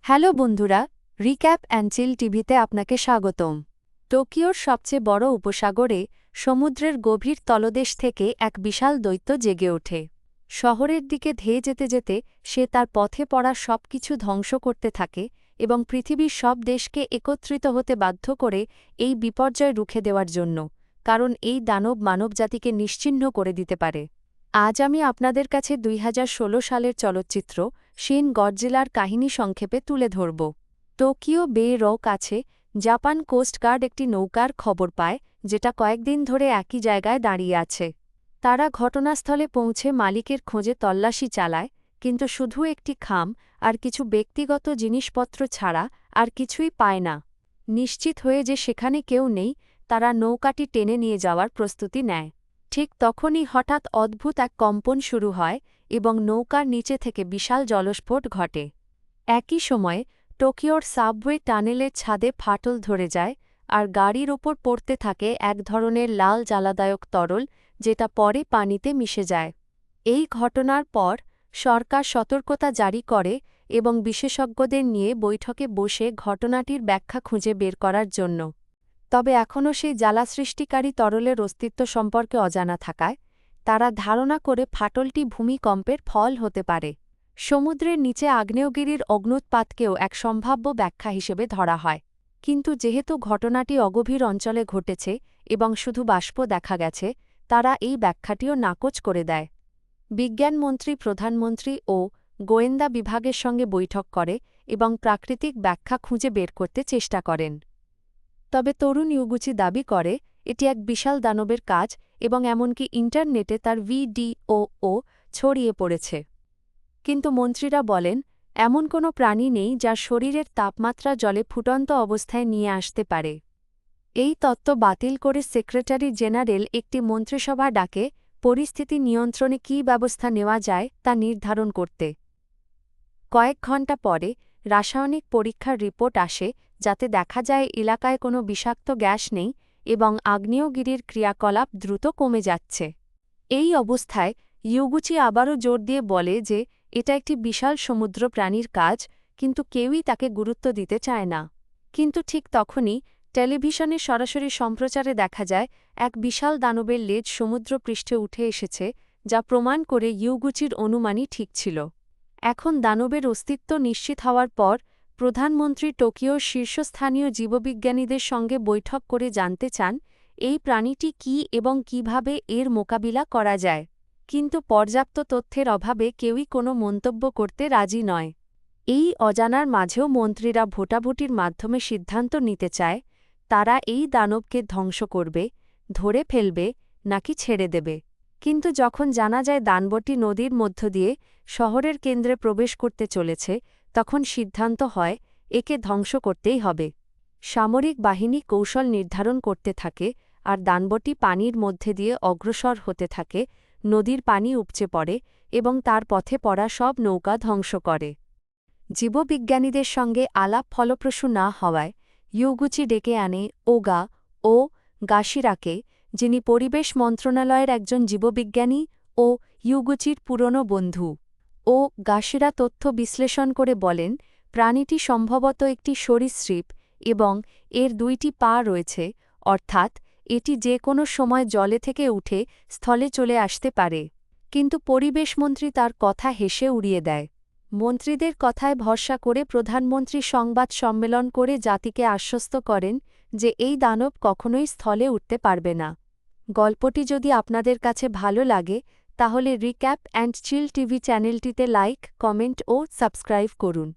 Hello বন্ধুরা, recap and চিল টিভিতে আপনাকে স্বাগতম। টোকিওর সবচেয়ে বড় উপসাগরে সমুদ্রের গভীর তলদেশ থেকে এক বিশাল দৈত্য জেগে ওঠে। শহরের দিকে ধেয়ে যেতে যেতে সে তার পথে পড়া সবকিছু ধ্বংস করতে থাকে এবং পৃথিবীর সব দেশকে একত্রিত হতে বাধ্য করে এই বিপর্যয় রুখে দেওয়ার জন্য, কারণ এই দানব মানবজাতিকে নিশ্চিহ্ন করে দিতে পারে। আজ আমি আপনাদের কাছে ২০১৬ সালের চলচ্চিত্র শিন গডজিলার কাহিনী সংক্ষেপে তুলে ধরব। টোকিও বে র কাছে জাপান কোস্টগার্ড একটি নৌকার খবর পায়, যেটা কয়েকদিন ধরে একই জায়গায় দাঁড়িয়ে আছে। তারা ঘটনাস্থলে পৌঁছে মালিকের খোঁজে তল্লাশি চালায়, কিন্তু শুধু একটি খাম আর কিছু ব্যক্তিগত জিনিসপত্র ছাড়া আর কিছুই পায় না। নিশ্চিত হয়ে যে সেখানে কেউ নেই, তারা নৌকাটি টেনে নিয়ে যাওয়ার প্রস্তুতি নেয়। ঠিক তখনই হঠাৎ অদ্ভুত এক কম্পন শুরু হয় এবং নৌকার নিচে থেকে বিশাল জলস্ফোট ঘটে। একই সময়ে টোকিওর সাবওয়ে টানেলের ছাদে ফাটল ধরে যায়, আর গাড়ির ওপর পড়তে থাকে এক ধরনের লাল জ্বালাদায়ক তরল, যেটা পরে পানিতে মিশে যায়। এই ঘটনার পর সরকার সতর্কতা জারি করে এবং বিশেষজ্ঞদের নিয়ে বৈঠকে বসে ঘটনাটির ব্যাখ্যা খুঁজে বের করার জন্য। তবে এখনও সেই জ্বালা সৃষ্টিকারী তরলের অস্তিত্ব সম্পর্কে অজানা থাকায় তারা ধারণা করে ফাটলটি ভূমিকম্পের ফল হতে পারে। সমুদ্রের নিচে আগ্নেয়গিরির অগ্ন্যুৎপাতকেও এক সম্ভাব্য ব্যাখ্যা হিসেবে ধরা হয়, কিন্তু যেহেতু ঘটনাটি অগভীর অঞ্চলে ঘটেছে এবং শুধু বাষ্প দেখা গেছে, তারা এই ব্যাখ্যাটিও নাকচ করে দেয়। বিজ্ঞানমন্ত্রী প্রধানমন্ত্রী ও গোয়েন্দা বিভাগের সঙ্গে বৈঠক করে এবং প্রাকৃতিক ব্যাখ্যা খুঁজে বের করতে চেষ্টা করেন। তবে তরুণ ইউগুচি দাবি করে এটি এক বিশাল দানবের কাজ এবং এমনকি ইন্টারনেটে তার ভিডিও ছড়িয়ে পড়েছে। কিন্তু মন্ত্রীরা বলেন এমন কোনো প্রাণী নেই যার শরীরের তাপমাত্রা জলে ফুটন্ত অবস্থায় নিয়ে আসতে পারে। এই তত্ত্ব বাতিল করে সেক্রেটারি জেনারেল একটি মন্ত্রিসভা ডাকে পরিস্থিতি নিয়ন্ত্রণে কী ব্যবস্থা নেওয়া যায় তা নির্ধারণ করতে। কয়েক ঘণ্টা পরে রাসায়নিক পরীক্ষার রিপোর্ট আসে, যাতে দেখা যায় এলাকায় কোনো বিষাক্ত গ্যাস নেই এবং আগ্নেয়গিরির ক্রিয়াকলাপ দ্রুত কমে যাচ্ছে। এই অবস্থায় ইউগুচি আবারও জোর দিয়ে বলে যে এটা একটি বিশাল সমুদ্র প্রাণীর কাজ, কিন্তু কেউই তাকে গুরুত্ব দিতে চায় না। কিন্তু ঠিক তখনই টেলিভিশনে সরাসরি সম্প্রচারে দেখা যায় এক বিশাল দানবের লেজ সমুদ্রপৃষ্ঠে উঠে এসেছে, যা প্রমাণ করে ইউগুচির অনুমানই ঠিক ছিল। এখন দানবের অস্তিত্ব নিশ্চিত হওয়ার পর প্রধানমন্ত্রী টোকিওর শীর্ষস্থানীয় জীববিজ্ঞানীদের সঙ্গে বৈঠক করে জানতে চান এই প্রাণীটি কী এবং কিভাবে এর মোকাবিলা করা যায়। কিন্তু পর্যাপ্ত তথ্যের অভাবে কেউই কোনো মন্তব্য করতে রাজি নয়। এই অজানার মাঝেও মন্ত্রীরা ভোটাভুটির মাধ্যমে সিদ্ধান্ত নিতে চায় তারা এই দানবকে ধ্বংস করবে, ধরে ফেলবে নাকি ছেড়ে দেবে। কিন্তু যখন জানা যায় দানবটি নদীর মধ্য দিয়ে শহরের কেন্দ্রে প্রবেশ করতে চলেছে, তখন সিদ্ধান্ত হয় একে ধ্বংস করতেই হবে। সামরিক বাহিনী কৌশল নির্ধারণ করতে থাকে আর দানবটি পানির মধ্যে দিয়ে অগ্রসর হতে থাকে, নদীর পানি উপচে পড়ে এবং তার পথে পড়া সব নৌকা ধ্বংস করে। জীববিজ্ঞানীদের সঙ্গে আলাপ ফলপ্রসূ না হওয়ায় ইউগুচি ডেকে আনে ওগা ও গাশিরাকে, যিনি পরিবেশ মন্ত্রণালয়ের একজন জীববিজ্ঞানী ও ইউগুচির পুরনো বন্ধু। ও গাশিরা তথ্য বিশ্লেষণ করে বলেন প্রাণীটি সম্ভবত একটি সরীসৃপ এবং এর ২টি পা রয়েছে, অর্থাৎ এটি যে কোনো সময় জলে থেকে উঠে স্থলে চলে আসতে পারে। কিন্তু পরিবেশমন্ত্রী তার কথা হেসে উড়িয়ে দেয়। মন্ত্রীদের কথায় ভরসা করে প্রধানমন্ত্রী সংবাদ সম্মেলন করে জাতিকে আশ্বস্ত করেন যে এই দানব কখনোই স্থলে উঠতে পারবে না। গল্পটি যদি আপনাদের কাছে ভালো লাগে তাহলে রিক্যাপ অ্যান্ড চিল টিভি চ্যানেলটিতে লাইক, কমেন্ট ও সাবস্ক্রাইব করুন।